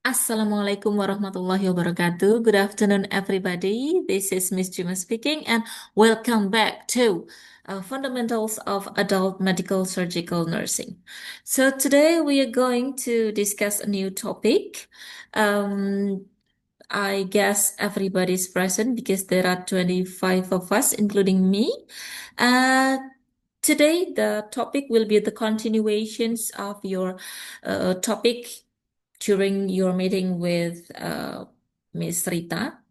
Assalamualaikum warahmatullahi wabarakatuh. Good afternoon, everybody. This is Miss Juma speaking, and welcome back to Fundamentals of Adult Medical Surgical Nursing. So, today we are going to discuss a new topic. Um, I guess everybody's present because there are 25 of us, including me. Uh, Today, the topic will be the continuations of your topic during your meeting with Ms. Rita.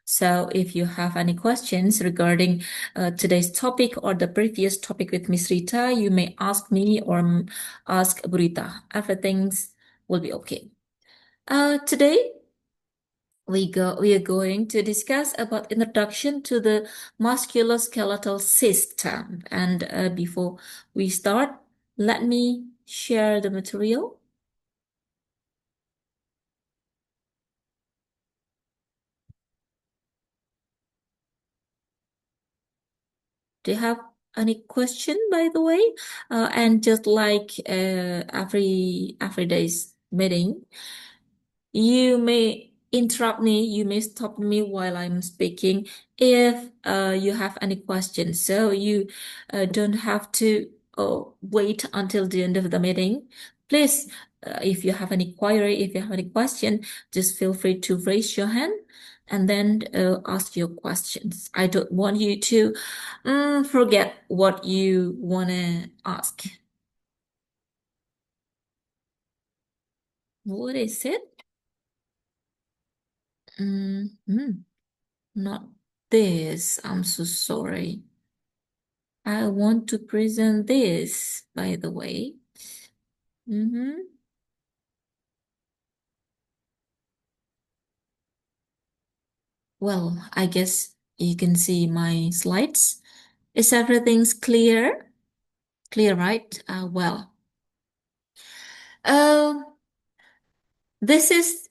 So, if you have any questions regarding today's topic or the previous topic with Ms. Rita, you may ask me or ask Burita. Everything's will be okay. Today we are going to discuss about introduction to the musculoskeletal system. And before we start, let me share the material. Do you have any question, by the way? And just like every day's meeting, you may interrupt me, you may stop me while I'm speaking if you have any questions. So you don't have to wait until the end of the meeting. Please, if you have any query, if you have any question, just feel free to raise your hand and then ask your questions. I don't want you to forget what you want to ask. What is it? Mm, Not this. I'm so sorry. I want to present this, by the way. Mm-hmm. Well, I guess you can see my slides. Is everything's clear? Clear, right? Um, this is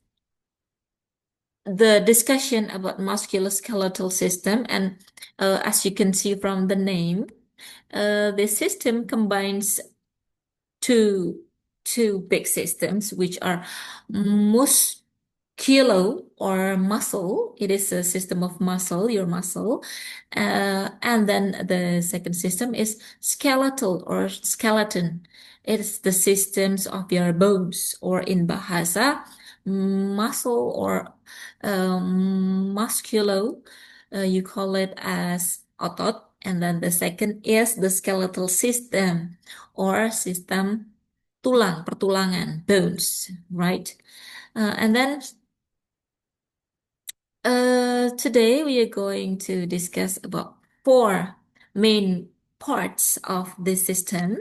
the discussion about musculoskeletal system, and as you can see from the name, this system combines two two big systems, which are musculo or muscle. It is a system of muscle, your muscle. And then the second system is skeletal or skeleton. It's the systems of your bones, or in Bahasa, muscle or musculo. You call it as otot. And then the second is the skeletal system or system tulang, pertulangan, bones, right? And then today we are going to discuss about four main parts of this system.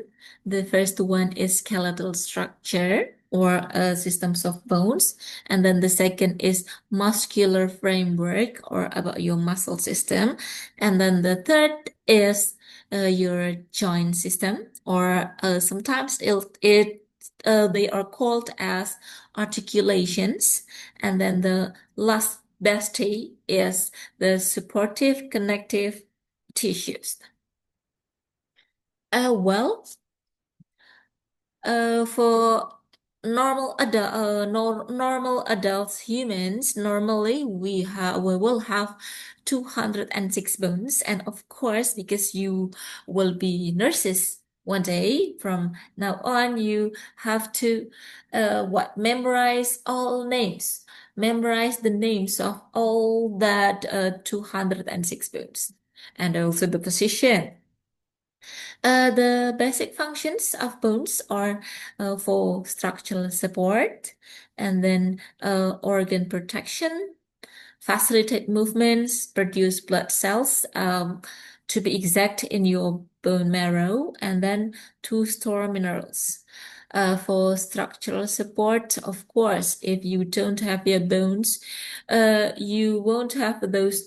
The first one is skeletal structure or systems of bones. And then the second is muscular framework or about your muscle system. And then the third is your joint system or sometimes they are called as articulations. And then the last bestie is the supportive connective tissues. Well, for normal adults humans, normally we will have 206 bones, and of course, because you will be nurses one day from now on, you have to memorize all names, memorize the names of all that 206 bones, and also the position. The basic functions of bones are for structural support and then organ protection, facilitate movements, produce blood cells, to be exact in your bone marrow, and then to store minerals. For structural support, of course, if you don't have your bones, you won't have those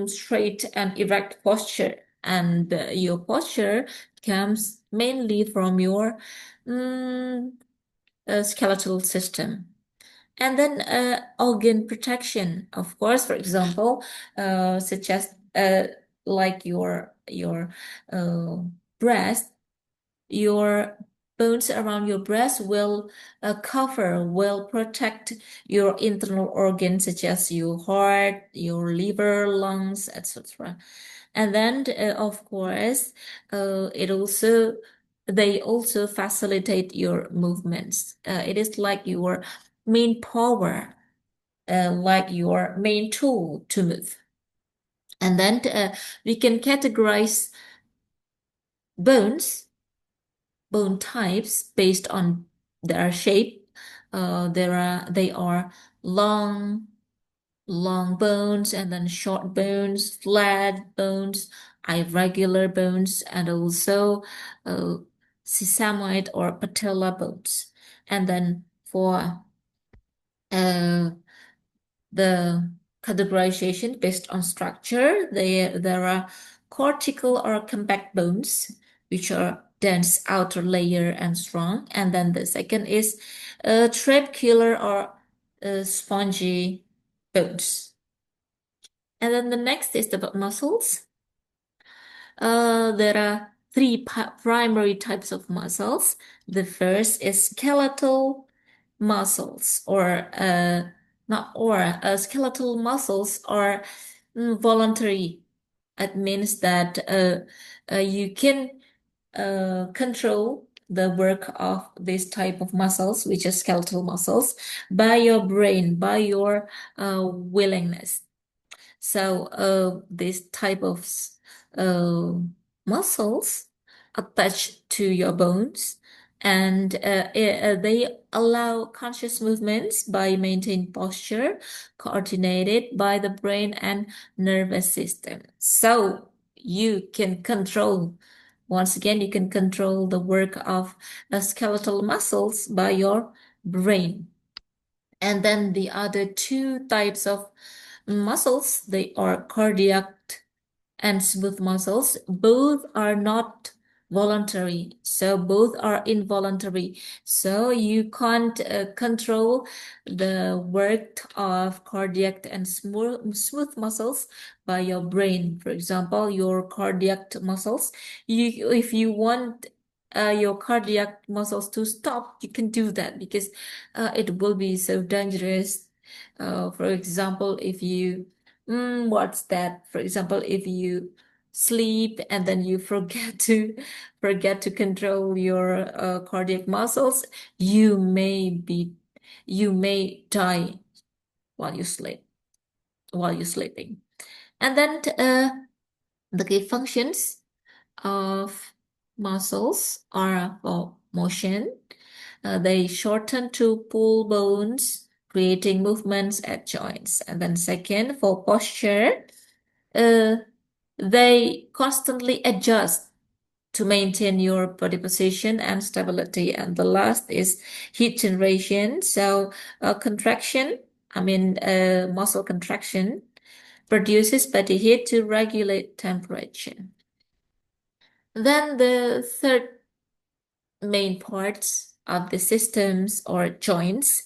straight and erect posture, and your posture comes mainly from your um, skeletal system. And then organ protection, of course, for example, such as like your breast, your bones around your breast will protect your internal organs such as your heart, your liver, lungs, etc. And then, of course, it also they also facilitate your movements. It is like your main power, like your main tool to move. And then we can categorize bones, bone types based on their shape. They are long, long bones, and then short bones, flat bones, irregular bones, and also uh, sesamoid or patella bones. And then for uh, the categorization based on structure, there are cortical or compact bones, which are dense outer layer and strong. And then the second is trabecular or spongy bones. And then the next is about muscles. There are three primary types of muscles. The first is skeletal muscles, or not or skeletal muscles are voluntary. It means that you can control the work of this type of muscles, which is skeletal muscles, by your brain, by your willingness. So this type of uh, muscles attach to your bones, and they allow conscious movements by maintaining posture coordinated by the brain and nervous system. So you can control, once again, you can control the work of the skeletal muscles by your brain. And then the other two types of muscles, they are cardiac and smooth muscles. Both are not voluntary, so both are involuntary. So you can't control the work of cardiac and smooth muscles by your brain. For example, your cardiac muscles, if you want your cardiac muscles to stop, you can do that, because it will be so dangerous. For example, if you what's that? For example, if you sleep and then you forget to control your cardiac muscles, you may die while you sleep while you're sleeping. And then the key functions of muscles are for motion. They shorten to pull bones, creating movements at joints. And then second, for posture, uh, they constantly adjust to maintain your body position and stability. And the last is heat generation. So contraction, muscle contraction produces body heat to regulate temperature. Then the third main parts of the systems or joints.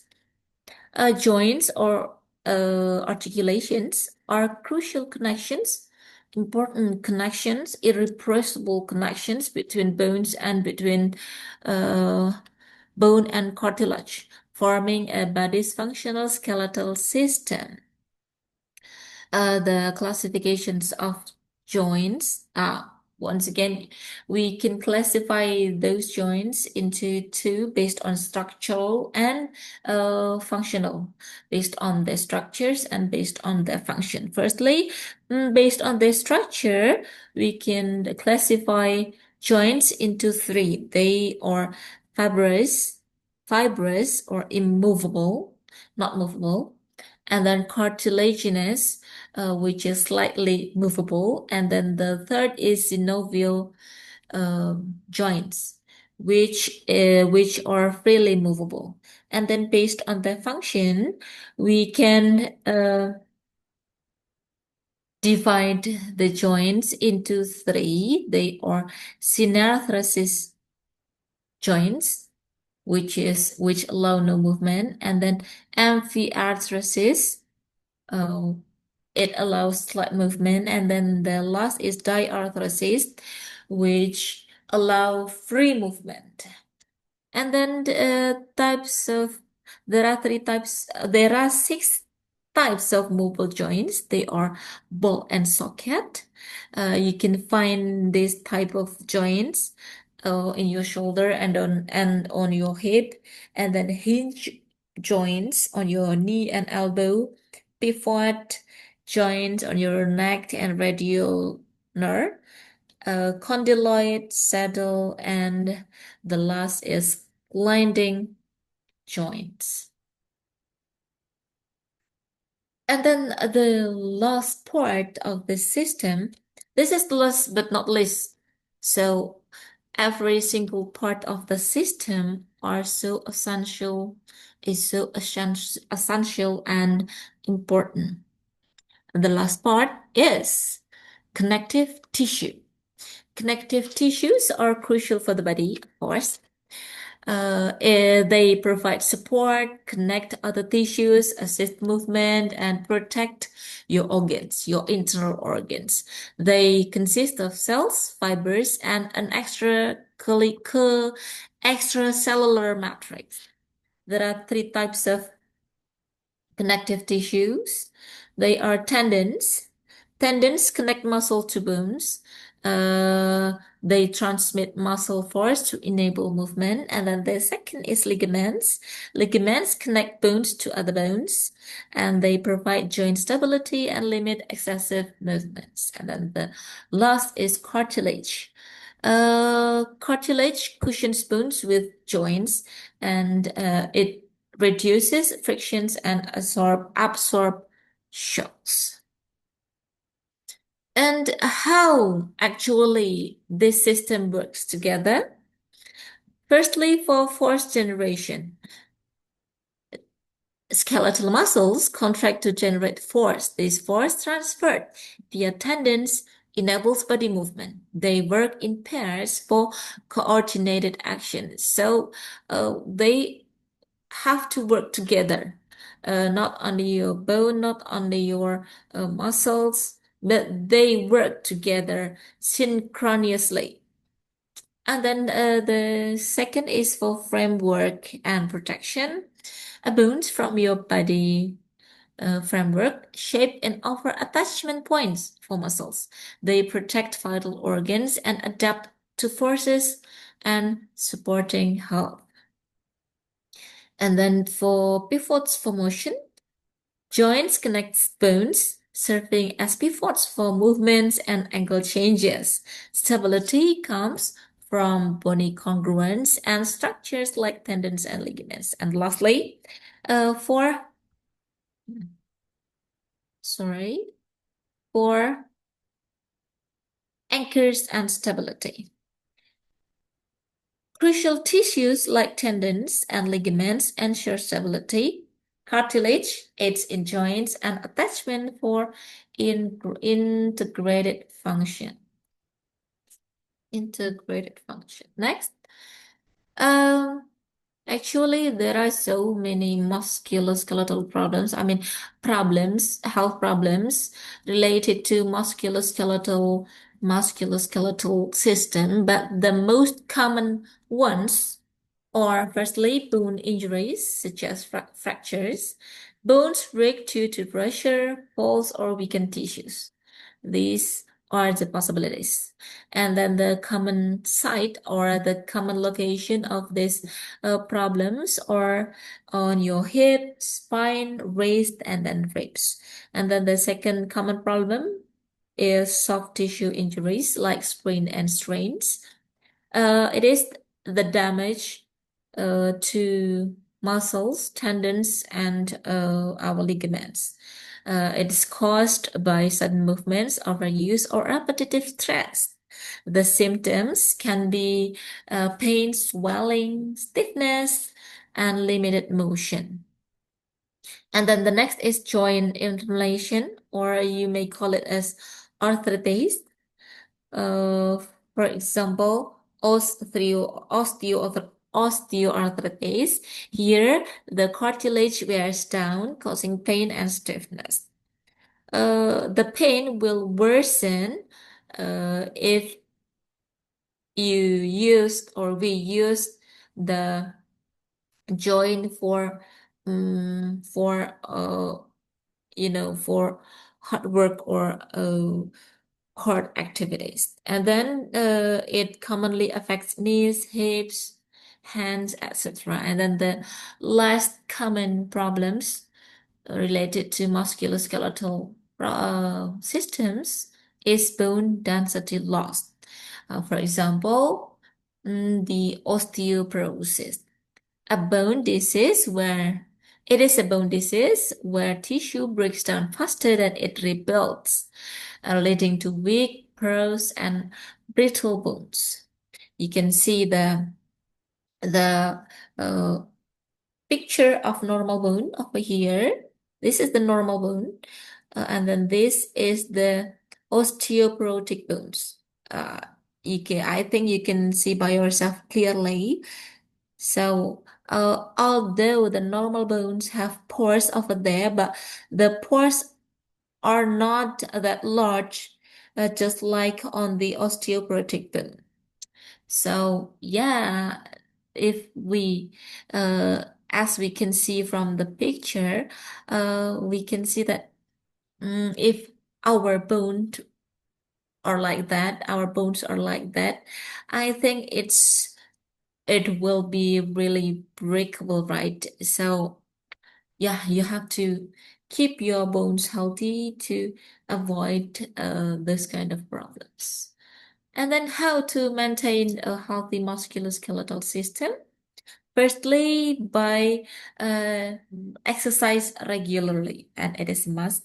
Joints or articulations are crucial connections, important connections, irrepressible connections between bones and between uh, bone and cartilage, forming a body's functional skeletal system. The classifications of joints. Once again, we can classify those joints into two based on structural and functional, based on their structures and based on their function. Firstly, based on their structure, we can classify joints into three. They are fibrous or immovable, not movable, and then cartilaginous, which is slightly movable. And then the third is synovial joints, which are freely movable. And then based on their function, we can divide the joints into three. They are synarthrosis joints, which allow no movement, and then amphiarthrosis. Uh, it allows slight movement, and then the last is diarthrosis, which allow free movement. And then there are three types, there are six types of mobile joints. They are ball and socket. You can find this type of joints in your shoulder and on your hip, and then hinge joints on your knee and elbow, pivot joints on your neck and radial nerve, condyloid, saddle, and the last is gliding joints. And then the last part of the system, this is the last but not least. So every single part of the system are so essential, is so essential and important. And the last part is connective tissue. Connective tissues are crucial for the body, of course. They provide support, connect other tissues, assist movement, and protect your organs, your internal organs. They consist of cells, fibers, and an extracellular matrix. There are three types of connective tissues. They are tendons. Tendons connect muscle to bones. They transmit muscle force to enable movement. And then the second is ligaments. Ligaments connect bones to other bones, and they provide joint stability and limit excessive movements. And then the last is cartilage. Cartilage cushions bones with joints, and it reduces frictions and absorb shocks. And how actually this system works together? Firstly, for force generation, skeletal muscles contract to generate force. This force transferred via tendons enables body movement. They work in pairs for coordinated action. So they have to work together, not only your bone, not only your muscles, but they work together synchronously. And then the second is for framework and protection. Bones from your body framework shape and offer attachment points for muscles. They protect vital organs and adapt to forces and supporting health. And then for pivots for motion, joints connect bones, serving as pivots for movements and angle changes. Stability comes from bony congruence and structures like tendons and ligaments. And lastly, for sorry, for anchors and stability. Crucial tissues like tendons and ligaments ensure stability. Cartilage aids in joints and attachment for integrated function. Integrated function. Next. Um, Actually, there are so many musculoskeletal problems. I mean, health problems related to musculoskeletal system, but the most common ones are firstly bone injuries such as fractures, bones break due to pressure, falls, or weakened tissues. These are the possibilities. And then the common site or the common location of these problems are on your hip, spine, wrist, and then ribs. And then the second common problem is soft tissue injuries like sprain and strains. It is the damage to muscles, tendons, and our ligaments. It is caused by sudden movements, overuse, or repetitive stress. The symptoms can be pain, swelling, stiffness, and limited motion. And then the next is joint inflammation, or you may call it as arthritis. Uh, for example, osteoarthritis. Here, the cartilage wears down, causing pain and stiffness. The pain will worsen if we used the join for for hard work or hard activities. And then it commonly affects knees, hips, hands, etc. And then the last common problems related to musculoskeletal systems is bone density loss. For example, the osteoporosis, a bone disease where it is a bone disease where tissue breaks down faster than it rebuilds, leading to weak, porous, and brittle bones. You can see the uh, picture of normal bone over here. This is the normal bone, and then this is the osteoporotic bones. Uh, I think you can see by yourself clearly. So, although the normal bones have pores over there, but the pores are not that large, just like on the osteoporotic bone. So, yeah, if we, as we can see from the picture, we can see that if our bones are like that, our bones are like that, I think it will be really breakable, right? So, yeah, you have to keep your bones healthy to avoid this kind of problems. And then how to maintain a healthy musculoskeletal system? Firstly, by uh, exercise regularly, and it is must.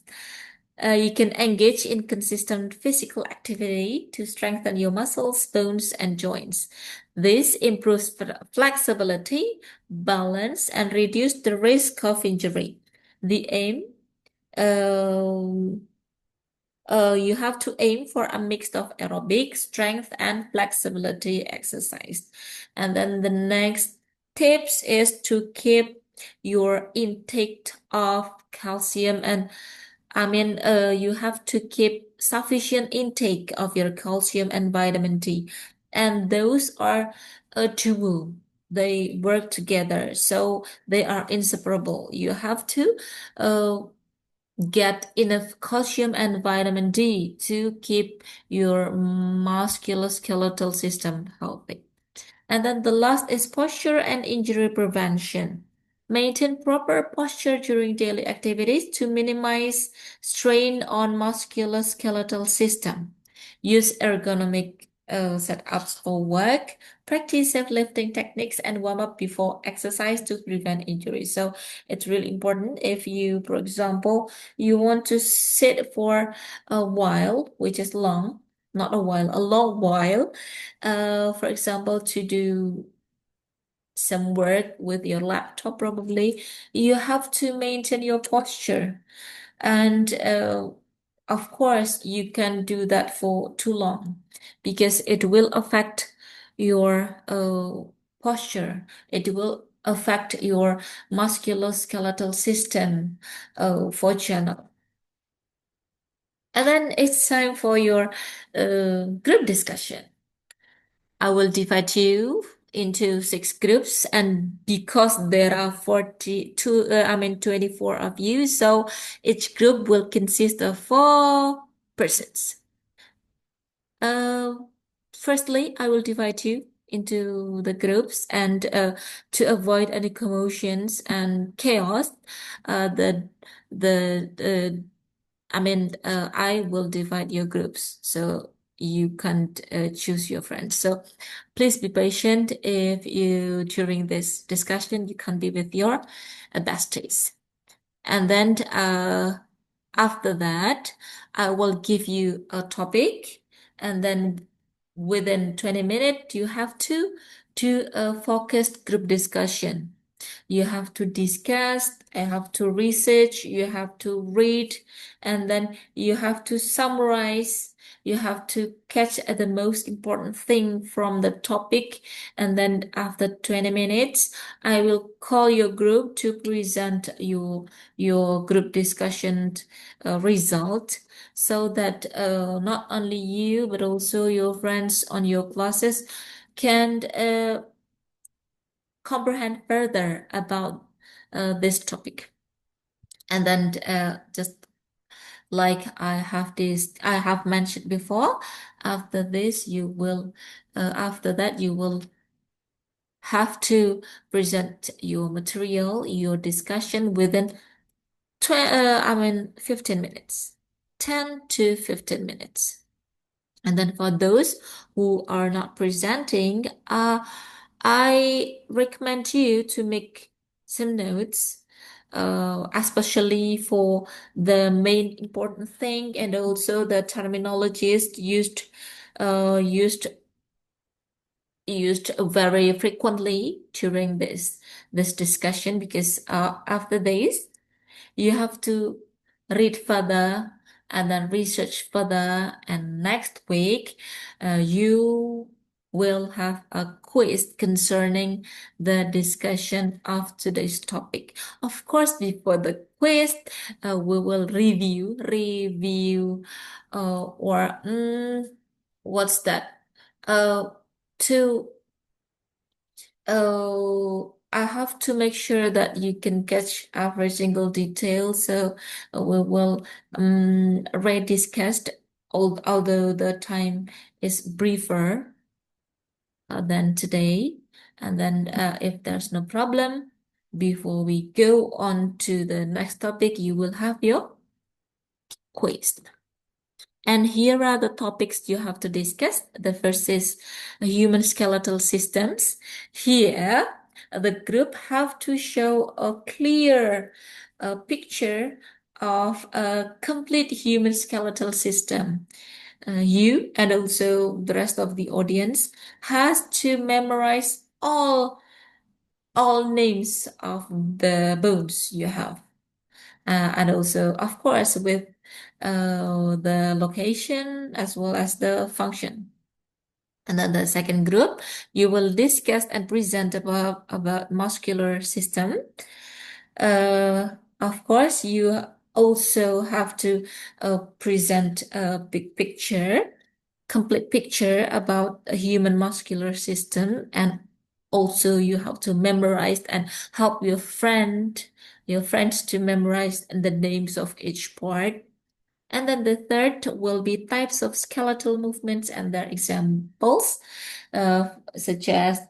You can engage in consistent physical activity to strengthen your muscles, bones, and joints. This improves flexibility, balance, and reduce the risk of injury. The aim, um, you have to aim for a mix of aerobic strength and flexibility exercise. And then the next tips is to keep your intake of calcium and you have to keep sufficient intake of your calcium and vitamin D. And those are a duo. They work together, so they are inseparable. You have to uh, get enough calcium and vitamin D to keep your musculoskeletal system healthy. And then the last is posture and injury prevention. Maintain proper posture during daily activities to minimize strain on musculoskeletal system. Use ergonomic setups for work. Practice safe lifting techniques and warm up before exercise to prevent injury. So it's really important if you, for example, you want to sit for a while, which is long, not a while, a long while, for example, to do some work with your laptop, probably, you have to maintain your posture. And of course, you can do that for too long because it will affect your posture. It will affect your musculoskeletal system for general. And then it's time for your group discussion. I will divide you into 6 groups, and because there are 24 of you, so each group will consist of 4 persons. Uh, Firstly, I will divide you into the groups, and to avoid any commotions and chaos, uh, the the I will divide your groups so you can choose your friends. So please be patient if you, during this discussion, you can be with your besties. And then after that, I will give you a topic, and then within 20 minutes, you have to do a focused group discussion. You have to discuss, you have to research, you have to read, and then you have to summarize. You have to catch the most important thing from the topic. And then after 20 minutes, I will call your group to present your group discussion result, so that not only you, but also your friends on your classes can comprehend further about this topic. And then just like I have mentioned before, after this, after that, you will have to present your material, your discussion within 15 minutes, 10 to 15 minutes. And then for those who are not presenting, I recommend you to make some notes, especially for the main important thing and also the terminologies used very frequently during this discussion, because after this you have to read further and then research further, and next week you will have a quiz concerning the discussion of today's topic. Of course, before the quiz, we will review or what's that? Uh, to I have to make sure that you can catch every single detail. So we will rediscuss, although the time is briefer than today. And then if there's no problem, before we go on to the next topic, you will have your quiz. And here are the topics you have to discuss. The first is human skeletal systems. Here, the group have to show a clear picture of a complete human skeletal system. You and also the rest of the audience has to memorize all names of the bones you have. And also, of course, with the location as well as the function. And then the second group, you will discuss and present about muscular system. Of course, you also have to present a big picture, complete picture about a human muscular system, and also you have to memorize and help your friends to memorize the names of each part. And then the third will be types of skeletal movements and their examples, such as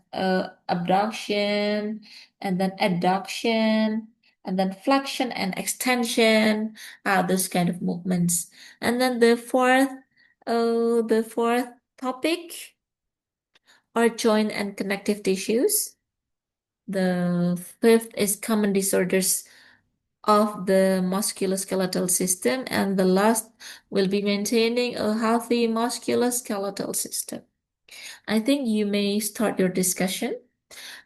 abduction, and then adduction, and then flexion and extension, those kind of movements. And then the fourth topic are joint and connective tissues. The fifth is common disorders of the musculoskeletal system, and the last will be maintaining a healthy musculoskeletal system. I think you may start your discussion,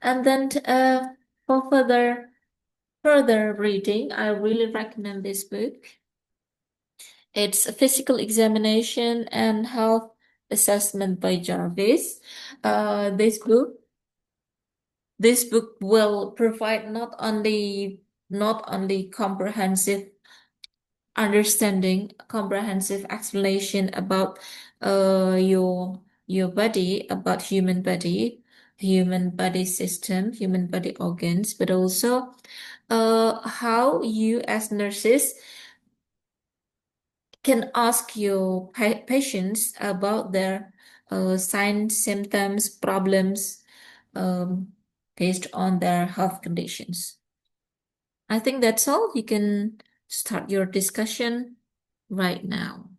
and then for further reading, I really recommend this book. It's a physical examination and health assessment by Jarvis. This book will provide not only comprehensive explanation about your body, about human body system, human body organs, but also how you as nurses can ask your patients about their signs, symptoms, problems um, based on their health conditions. I think that's all. You can start your discussion right now.